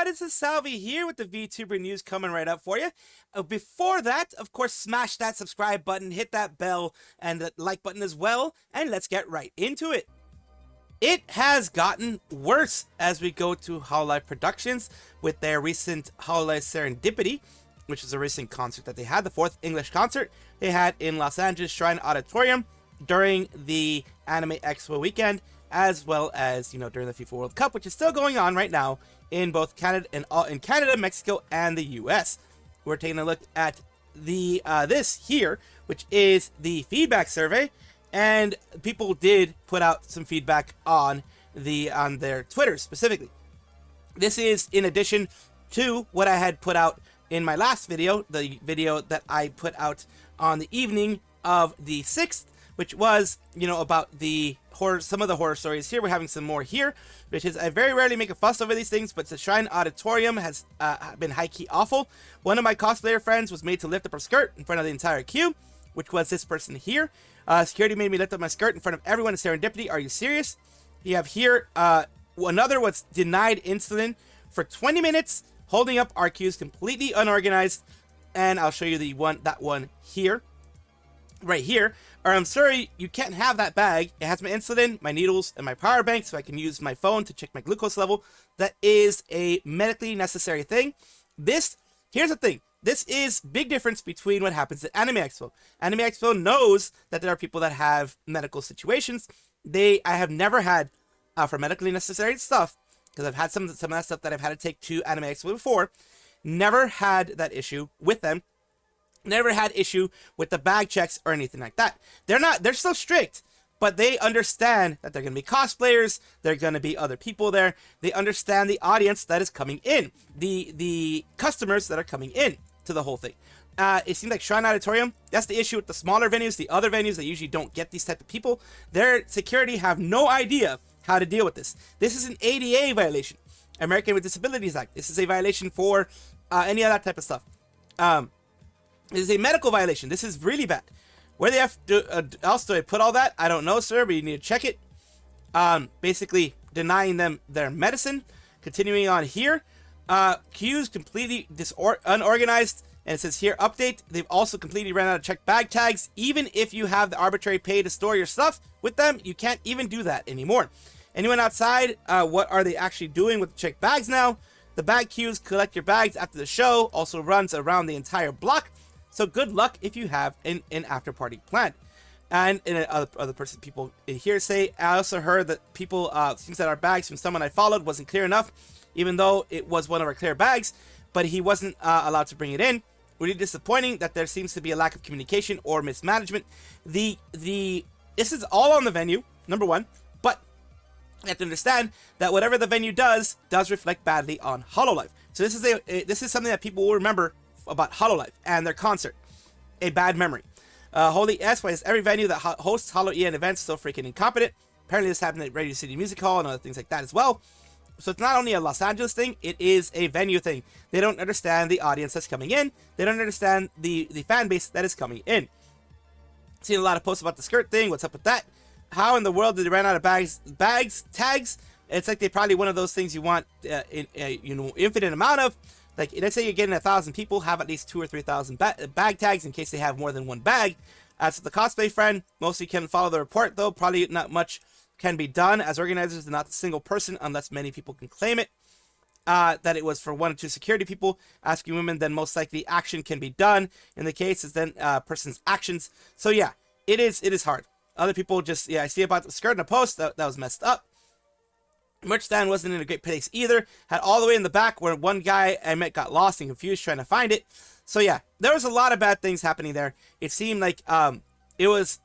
everybody, this is Salvi here with the VTuber news coming right up for you. Before that, of course, smash that subscribe button, hit that bell, and the like button as well, and let's get right into it. It has gotten worse as we go to Hololive Productions with their recent Hololive Serendipity, which is a recent concert that they had, the 4th English concert they had in Los Angeles Shrine Auditorium during the Anime Expo weekend, as well as, during the FIFA World Cup, which is still going on right now in both Canada and in Canada, Mexico, and the US. We're taking a look at the this here, which is the feedback survey, and people did put out some feedback on their Twitter specifically. This is in addition to what I had put out in my last video, the video that I put out on the evening of the 6th, which was, about the horror, some of the horror stories here. We're having some more here, which is, I very rarely make a fuss over these things, but the Shrine Auditorium has been high-key awful. One of my cosplayer friends was made to lift up her skirt in front of the entire queue, which was this person here. Security made me lift up my skirt in front of everyone in Serendipity. Are you serious? You have here, another was denied insulin for 20 minutes, holding up our queues completely unorganized, and I'll show you that one here. Right here, or I'm sorry, you can't have that bag. It has my insulin, my needles, and my power bank, so I can use my phone to check my glucose level. That is a medically necessary thing. Here's the thing. This is big difference between what happens at Anime Expo. Anime Expo knows that there are people that have medical situations. I have never had, for medically necessary stuff, because I've had some of that stuff that I've had to take to Anime Expo before, never had that issue with them. Never had issue with the bag checks or anything like that. They're still strict, but they understand that they're going to be cosplayers. They're going to be other people there. They understand the audience that is coming in, the customers that are coming in to the whole thing. It seems like Shrine Auditorium, that's the issue with the smaller venues. The other venues that usually don't get these type of people, their security have no idea how to deal with this. This is an ADA violation, American with Disabilities Act. This is a violation for any of that type of stuff. This is a medical violation. This is really bad. Where they have to, else do I put all that? I don't know, sir, but you need to check it. Basically denying them their medicine. Continuing on here. Queues completely unorganized. And it says here, update. They've also completely ran out of checked bag tags. Even if you have the arbitrary pay to store your stuff with them, you can't even do that anymore. Anyone outside, what are they actually doing with the checked bags now? The bag queues collect your bags after the show. Also runs around the entire block. So good luck if you have an after party planned. And in other person, people here say, I also heard that people seems that our bags from someone I followed wasn't clear enough, even though it was one of our clear bags, but he wasn't allowed to bring it in. Really disappointing that there seems to be a lack of communication or mismanagement. This is all on the venue, number one, but you have to understand that whatever the venue does reflect badly on Hololive. So this is something that people will remember about Hololive and their concert. A bad memory. Holy S, why is every venue that hosts Hololive events so freaking incompetent? Apparently this happened at Radio City Music Hall and other things like that as well. So it's not only a Los Angeles thing, it is a venue thing. They don't understand the audience that's coming in. They don't understand the fan base that is coming in. Seen a lot of posts about the skirt thing. What's up with that? How in the world did they run out of tags? It's like they probably one of those things you want infinite amount of. Like, let's say you're getting 1,000 people, have at least 2,000 or 3,000 bag tags in case they have more than one bag. As for the cosplay friend, mostly can follow the report, though. Probably not much can be done, as organizers are not a single person unless many people can claim it. That it was for 1 or 2 security people asking women, then most likely action can be done. In the case, is then person's actions. So yeah, it is hard. Other people just, I see about the skirt in a post, that was messed up. Merch stand wasn't in a great place either. Had all the way in the back where one guy I met got lost and confused trying to find it. So yeah, there was a lot of bad things happening there. It seemed like it was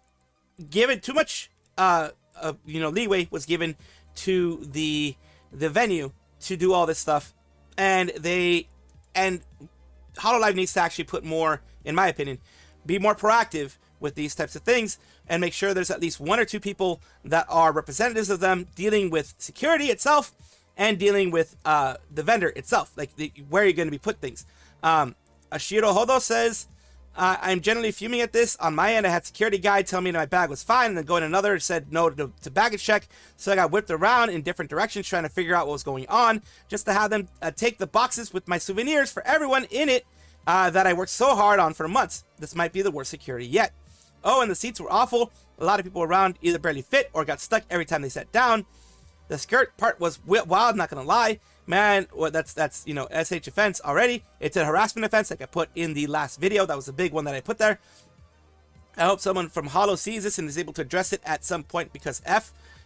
given too much leeway was given to the venue to do all this stuff, and Hololive needs to actually put more, in my opinion, be more proactive with these types of things and make sure there's at least 1 or 2 people that are representatives of them dealing with security itself and dealing with the vendor itself, like where you're going to be put things. Ashiro Hodo says, I'm generally fuming at this. On my end, I had security guy tell me that my bag was fine, and then going another said no to baggage check. So I got whipped around in different directions trying to figure out what was going on, just to have them take the boxes with my souvenirs for everyone in it that I worked so hard on for months. This might be the worst security yet. Oh, and the seats were awful. A lot of people around either barely fit or got stuck every time they sat down. The skirt part was wild, not gonna lie. Man, well, that's you know, SH offense already. It's a harassment offense like I put in the last video. That was the big one that I put there. I hope someone from Holo sees this and is able to address it at some point, because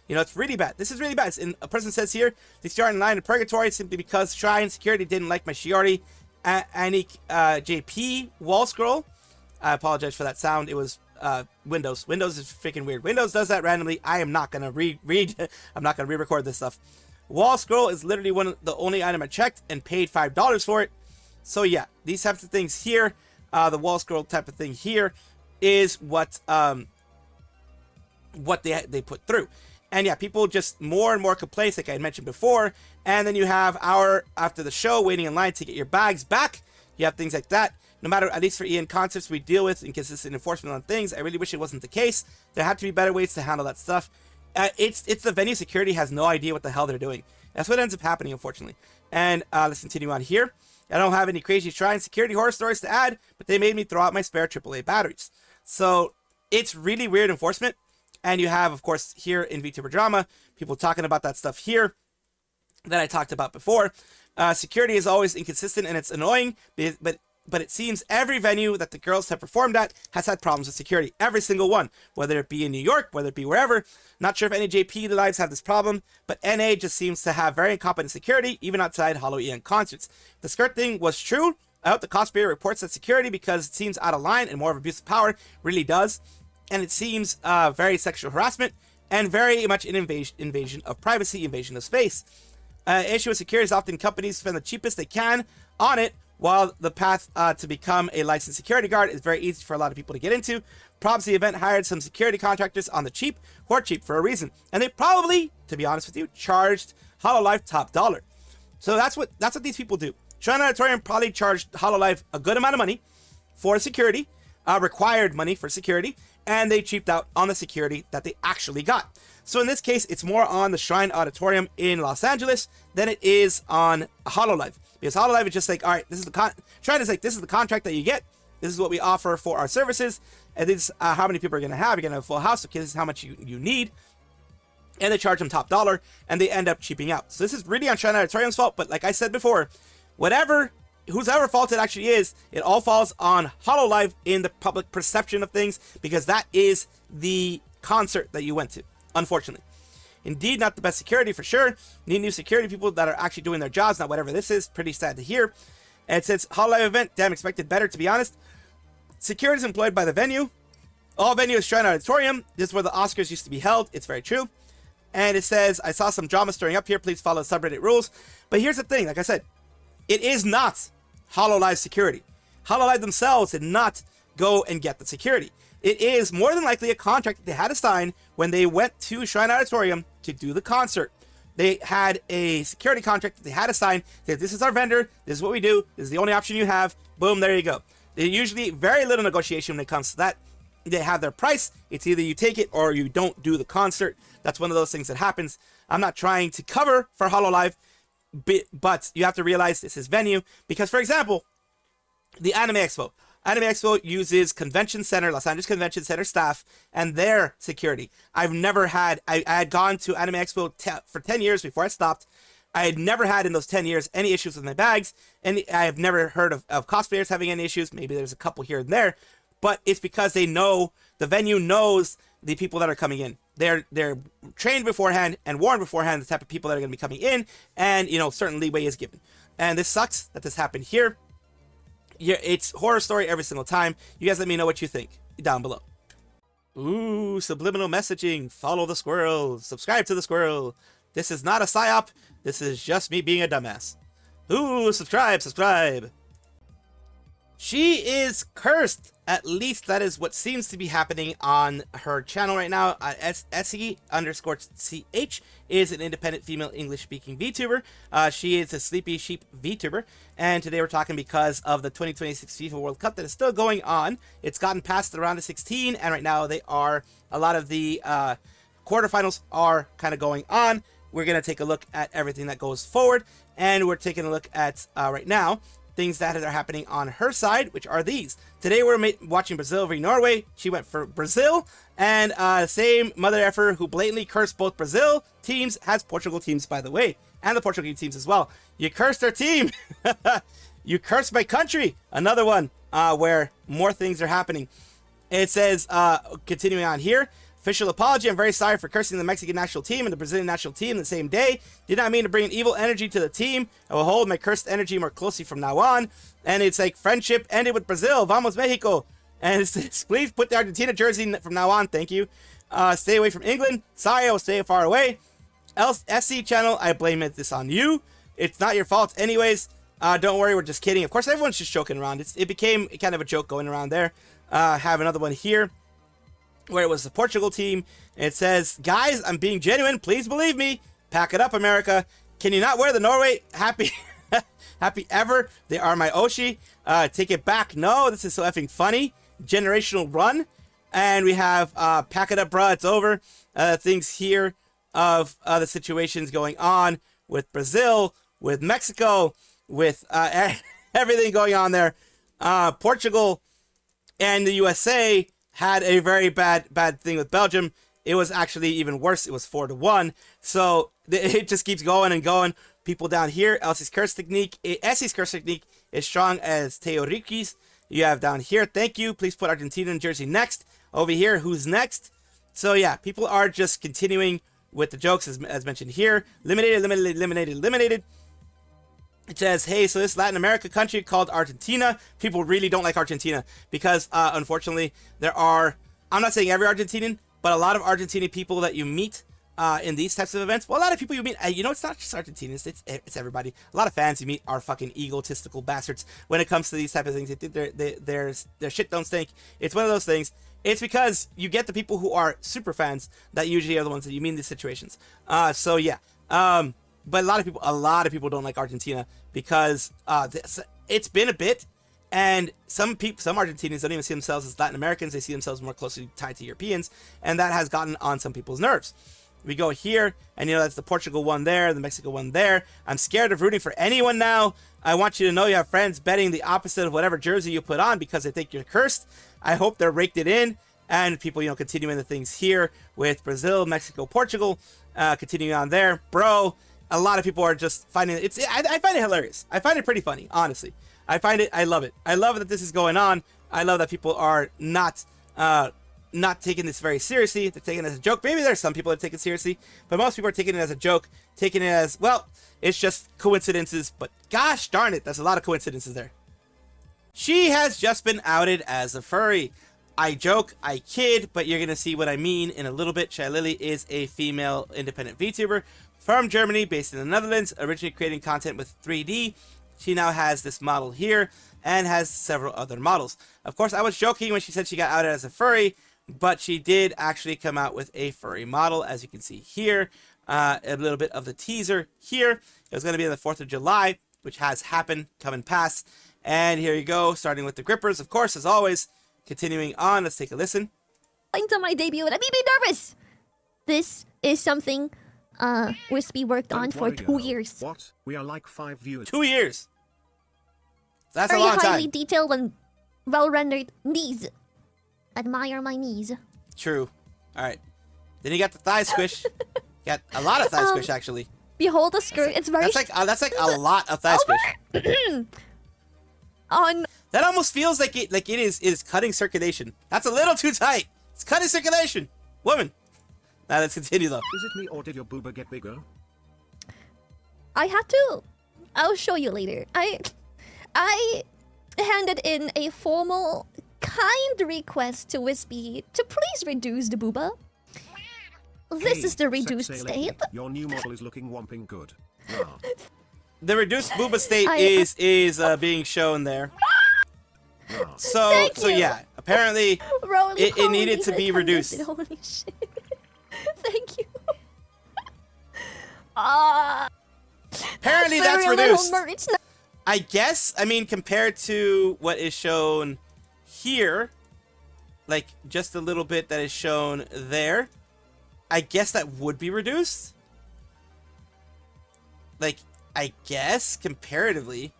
you know, it's really bad. This is really bad. And a person says here, they start in line in purgatory simply because Shrine Security didn't like my Shiori Anik JP wall scroll. I apologize for that sound. It was Windows. Windows is freaking weird. Windows does that randomly. I am not gonna read. I'm not gonna re-record this stuff. Wall scroll is literally the only item I checked and paid $5 for it. So yeah, these types of things here, the wall scroll type of thing here, is what they put through. And yeah, people just more and more complaints, like I had mentioned before. And then you have hour after the show waiting in line to get your bags back. You have things like that. No matter, at least for Ian concerts, we deal with inconsistent enforcement on things. I really wish it wasn't the case. There had to be better ways to handle that stuff. It's the venue security has no idea what the hell they're doing. That's what ends up happening, unfortunately. And let's continue on here. I don't have any crazy Shrine Security horror stories to add, but they made me throw out my spare AAA batteries. So it's really weird enforcement. And you have, of course, here in Vtuber drama, people talking about that stuff here that I talked about before. Security is always inconsistent and it's annoying, but it seems every venue that the girls have performed at has had problems with security. Every single one, whether it be in New York, whether it be wherever. Not sure if any JP lives have this problem, but NA just seems to have very incompetent security, even outside Halloween concerts. The skirt thing was true. I hope the cosplayer reports that security, because it seems out of line and more of abuse of power. Really does. And it seems very sexual harassment and very much an invasion of privacy, invasion of space. Issue with security is often companies spend the cheapest they can on it, while the path to become a licensed security guard is very easy for a lot of people to get into. Probs the event hired some security contractors on the cheap, who are cheap for a reason. And they probably, to be honest with you, charged Hololive top dollar. So that's what these people do. Shrine Auditorium probably charged Hololive a good amount of money for security, required money for security, and they cheaped out on the security that they actually got. So in this case, it's more on the Shrine Auditorium in Los Angeles than it is on Hololive. Because Hololive is just like, all right, this is Shrine is like, this is the contract that you get. This is what we offer for our services. And this is how many people are going to have. You're going to have a full house. Okay, this is how much you need. And they charge them top dollar, and they end up cheaping out. So this is really on Shrine Auditorium's fault. But like I said before, whose ever fault it actually is, it all falls on Hololive in the public perception of things, because that is the concert that you went to, unfortunately. Indeed, not the best security for sure. Need new security people that are actually doing their jobs, not whatever this is. Pretty sad to hear. And since Hololive event, damn expected better, to be honest. Security is employed by the venue. All venue is Shrine Auditorium. This is where the Oscars used to be held. It's very true. And it says, I saw some drama stirring up here. Please follow subreddit rules. But here's the thing, like I said, it is not Hololive security. Hololive themselves did not go and get the security. It is more than likely a contract that they had to sign when they went to Shrine Auditorium to do the concert. They had a security contract that they had to sign. That this is our vendor. This is what we do. This is the only option you have. Boom, there you go. There's usually very little negotiation when it comes to that. They have their price. It's either you take it or you don't do the concert. That's one of those things that happens. I'm not trying to cover for Hololive, but you have to realize this is venue. Because, for example, the Anime Expo. Anime Expo uses Convention Center, Los Angeles Convention Center staff, and their security. I had gone to Anime Expo for 10 years before I stopped. I had never had in those 10 years any issues with my bags, and I have never heard of cosplayers having any issues. Maybe there's a couple here and there, but it's because they know, the venue knows the people that are coming in. They're trained beforehand and warned beforehand the type of people that are going to be coming in, and, you know, certain leeway is given. And this sucks that this happened here. Yeah, it's horror story every single time. You guys let me know what you think down below. Ooh, subliminal messaging. Follow the squirrel. Subscribe to the squirrel. This is not a psyop. This is just me being a dumbass. Ooh, subscribe. She is cursed. At least that is what seems to be happening on her channel right now. Essie_ch is an independent female English-speaking VTuber. She is a sleepy sheep VTuber. And today we're talking because of the 2026 FIFA World Cup that is still going on. It's gotten past the round of 16, and right now a lot of the quarterfinals are kind of going on. We're going to take a look at everything that goes forward, and we're taking a look at, right now, things that are happening on her side, which are these. Today we're watching Brazil v Norway. She went for Brazil, and same mother effer who blatantly cursed both Brazil teams has Portugal teams, by the way, and the Portuguese teams as well. You cursed our team. You cursed my country. Another one where more things are happening. It says, continuing on here, official apology. I'm very sorry for cursing the Mexican national team and the Brazilian national team the same day. Did not mean to bring an evil energy to the team. I will hold my cursed energy more closely from now on. And it's like, friendship ended with Brazil. Vamos, Mexico. And it says, please put the Argentina jersey from now on. Thank you. Stay away from England. Sorry, I will stay far away. SC channel, I blame this on you. It's not your fault anyways. Don't worry, we're just kidding. Of course, everyone's just joking around. It became kind of a joke going around there. Have another one here, where it was the Portugal team. It says, guys, I'm being genuine. Please believe me. Pack it up, America. Can you not wear the Norway happy ever? They are my Oshi. Take it back. No, this is so effing funny. Generational run. And we have pack it up, bruh. It's over. Things here of the situations going on with Brazil, with Mexico, with everything going on there. Portugal and the USA had a very bad thing with Belgium. It was actually even worse. It was 4-1. So it just keeps going and going. People down here, Essie's curse technique is strong as Teoriki's. You have down here, thank you. Please put Argentina and Jersey next. Over here, who's next? So yeah, people are just continuing with the jokes as mentioned here. Eliminated. It says, hey, so this Latin America country called Argentina, people really don't like Argentina because, unfortunately, I'm not saying every Argentinian, but a lot of Argentinian people that you meet in these types of events, well, a lot of people you meet, it's not just Argentinians, it's everybody. A lot of fans you meet are fucking egotistical bastards when it comes to these type of things. They think their shit don't stink. It's one of those things. It's because you get the people who are super fans that usually are the ones that you meet in these situations. So yeah. But a lot of people don't like Argentina because it's been a bit, and some Argentinians don't even see themselves as Latin Americans. They see themselves more closely tied to Europeans, and that has gotten on some people's nerves. We go here, and that's the Portugal one there, the Mexico one there. I'm scared of rooting for anyone now. I want you to know you have friends betting the opposite of whatever jersey you put on because they think you're cursed. I hope they're raked it in. And people, continuing the things here with Brazil, Mexico, Portugal, continuing on there. Bro, a lot of people are just finding it. I find it hilarious. I find it pretty funny, honestly. I love it. I love that this is going on. I love that people are not taking this very seriously. They're taking it as a joke. Maybe there's some people that take it seriously, but most people are taking it as a joke, taking it as, well, it's just coincidences, but gosh darn it, there's a lot of coincidences there. She has just been outed as a furry. I joke, I kid, but you're going to see what I mean in a little bit. Shylily is a female independent VTuber from Germany, based in the Netherlands, originally creating content with 3D. She now has this model here and has several other models. Of course, I was joking when she said she got outed as a furry, but she did actually come out with a furry model, as you can see here. A little bit of the teaser here. It was going to be on the 4th of July, which has happened, come and pass. And here you go, starting with the grippers, of course, as always. Continuing on, let's take a listen. Into my debut, let me be nervous. This is something Wispy worked on for 2 years. What? We are like 5 viewers. 2 years. That's very a long time. highly detailed and well-rendered knees. Admire my knees. True. All right. Then you got the thigh squish. Got a lot of thigh squish, actually. Behold the skirt. It's very. That's like a lot of thigh squish. On. That almost feels like it is cutting circulation. That's a little too tight. It's cutting circulation, woman. Now let's continue though. Is it me or did your booba get bigger? I had to. I'll show you later. I handed in a formal, kind request to Wispy to please reduce the booba. This is the reduced state. Your new model is looking whomping good. Wow. The reduced booba state is being shown there. So Thank you. yeah, apparently Roly it poly, needed to even be reduced. connected. Holy shit. Thank you. Ah. Apparently that's Very little reduced. merch. I guess, I mean, compared to what is shown here, like just a little bit that is shown there, I guess that would be reduced. Like, I guess comparatively.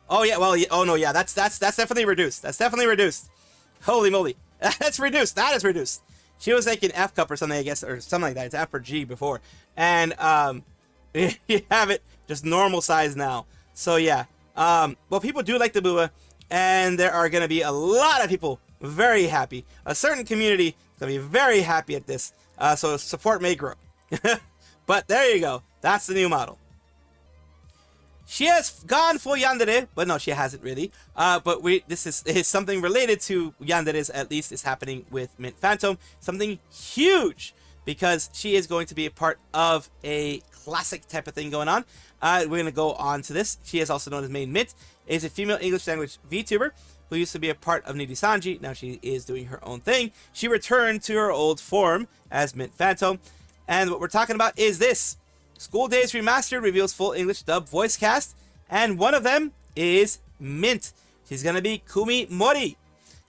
Oh yeah, well, oh no, yeah, that's definitely reduced. That's definitely reduced. Holy moly, that's reduced. That is reduced. She was like an F cup or something, I guess, or something like that. It's F or G before, and you have it just normal size now. So yeah, well, people do like the booba, and there are gonna be a lot of people very happy. A certain community is gonna be very happy at this. So support may grow. But there you go. That's the new model. She has gone full yandere, but no, she hasn't really. But this is something related to yanderes, at least, is happening with Mint Phantom. Something huge, because she is going to be a part of a classic type of thing going on. We're going to go on to this. She is also known as Maid Mint, is a female English language VTuber who used to be a part of Nijisanji. Now she is doing her own thing. She returned to her old form as Mint Phantom. And what we're talking about is this. School Days Remastered reveals full English dub voice cast, and one of them is Mint. She's gonna be Kumi Mori,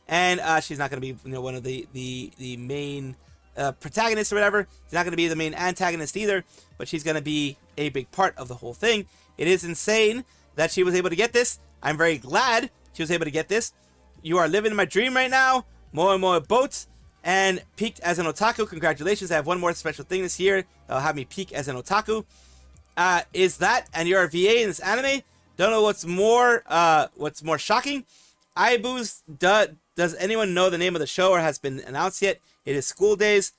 and she's not gonna be one of the main protagonists or whatever. She's not gonna be the main antagonist either, but she's gonna be a big part of the whole thing. It is insane that she was able to get this. I'm very glad she was able to get this. You are living my dream right now. More and more boats. And peaked as an otaku. Congratulations, I have one more special thing this year that'll have me peak as an otaku. Is that, and you're a VA in this anime? Don't know what's more shocking. Does anyone know the name of the show or has been announced yet? It is School Days.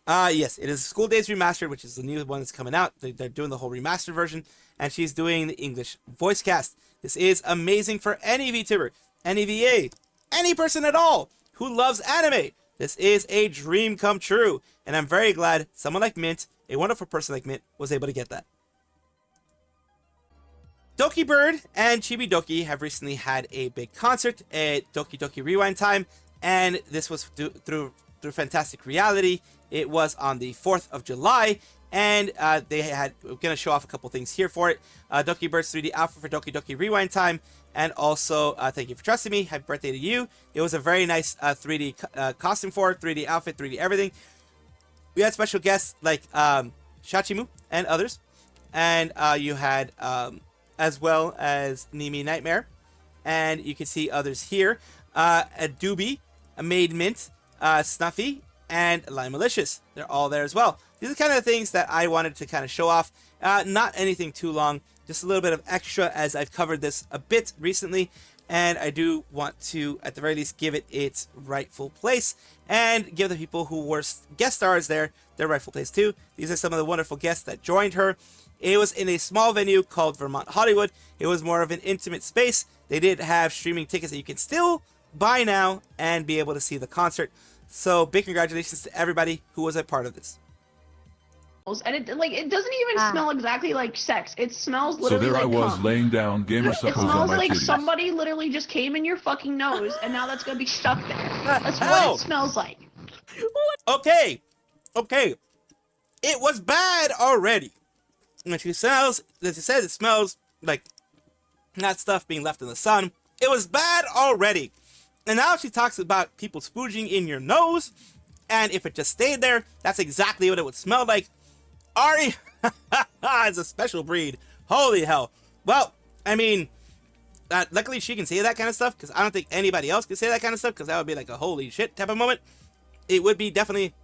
Yes, it is School Days Remastered, which is the new one that's coming out. They're doing the whole remastered version, and she's doing the English voice cast. This is amazing for any VTuber, any VA, any person at all who loves anime. This is a dream come true, and I'm very glad someone like Mint, a wonderful person like Mint, was able to get that. Dokibird and Chibi Doki have recently had a big concert at Doki Doki Rewind Time, and this was through Fantastic Reality. It was on the 4th of July, and we're going to show off a couple things here for it. Dokibird's 3D outfit for Doki Doki Rewind Time, and also, thank you for trusting me. Happy birthday to you. It was a very nice 3D costume for it, 3D outfit, 3D everything. We had special guests like Shachimu and others. And you had, as well as Nimi Nightmare. And you can see others here. A Doobie, a Maid Mint, Snuffy, and Lime Malicious. They're all there as well. These are kind of things that I wanted to kind of show off. Not anything too long. Just a little bit of extra, as I've covered this a bit recently, and I do want to, at the very least, give it its rightful place, and give the people who were guest stars there their rightful place too. These are some of the wonderful guests that joined her. It was in a small venue called Vermont Hollywood. It was more of an intimate space. They did have streaming tickets that you can still buy now and be able to see the concert. So big congratulations to everybody who was a part of this. And it doesn't even smell exactly like sex. It smells literally so there like I was cum. laying down, gamer It suckles on smells my like titties. somebody literally just came in your fucking nose, and now that's gonna be stuck there. That's hell? what it smells like. Okay. It was bad already. When she says, as she says, it smells like not stuff being left in the sun. It was bad already. And now she talks about people spooging in your nose. And if it just stayed there, that's exactly what it would smell like. Ari is a special breed. Holy hell. Well, I mean, luckily she can say that kind of stuff, because I don't think anybody else can say that kind of stuff, because that would be like a holy shit type of moment. It would be definitely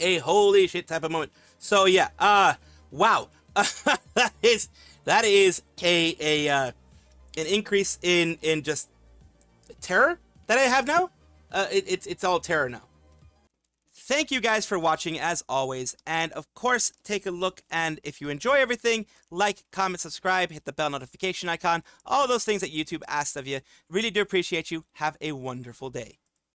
a holy shit type of moment. So yeah, wow. that is an increase in just terror that I have now. It's all terror now. Thank you guys for watching as always, and of course take a look, and if you enjoy everything, like, comment, subscribe, hit the bell notification icon, all those things that YouTube asks of you. Really do appreciate you. Have a wonderful day.